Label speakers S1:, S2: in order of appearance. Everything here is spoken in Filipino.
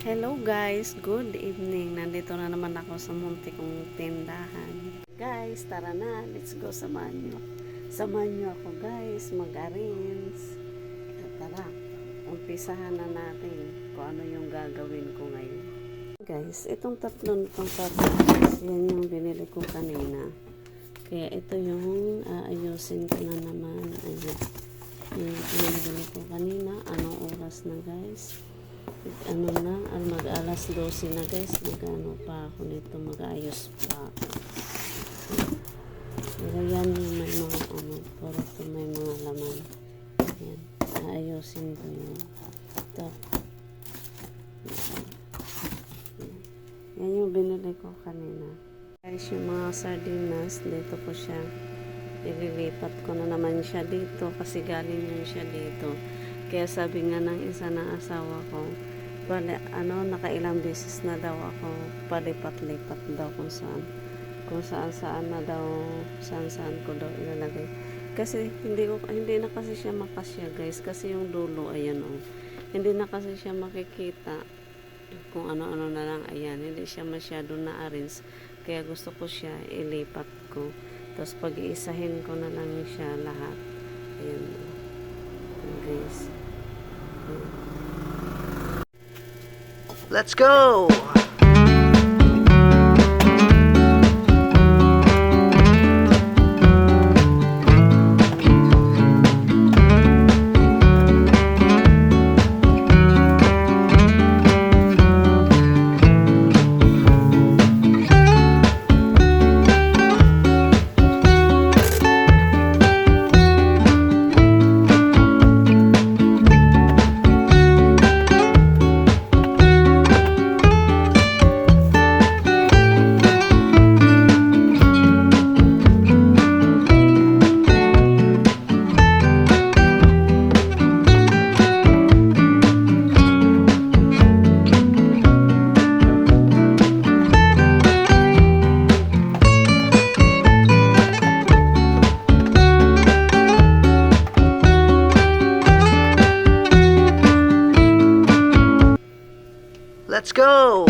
S1: Hello guys, good evening. Nandito na naman ako sa munti kong tindahan. Guys, tara na, let's go, samahan nyo. Samahan nyo ako guys, mag-arrange. Tara, umpisahan na natin kung ano yung gagawin ko ngayon. Guys, itong tatlong pangkatas, yan yung binili ko kanina. Kaya ito yung aayusin ko na naman. Ayan. Yung binili ko kanina, anong oras na guys? Ano na, mag-alas 12 na guys, mag-ano pa ako nito, mag-ayos pa ako. Pero yan yung may mga ano, puro ito may mga laman. Yan, ayusin ko yun. Ito. Yan yung binili ko kanina. Guys, yung mga sardinas, dito ko siya, ililipat ko na naman siya dito kasi galing yun siya dito. Kaya sabi nga ng isa na asawa ko, nakailang beses na daw ako palipat-lipat daw kung saan na daw, saan ko daw ilalagay. Kasi hindi na kasi siya makasya guys, kasi yung dulo, ayan o. Hindi na kasi siya makikita kung ano-ano na lang, ayan. Hindi siya masyado na-arrange. Kaya gusto ko siya ilipat ko. Tapos pag-iisahin ko na lang siya lahat. Ayan guys.
S2: Let's go! Let's go!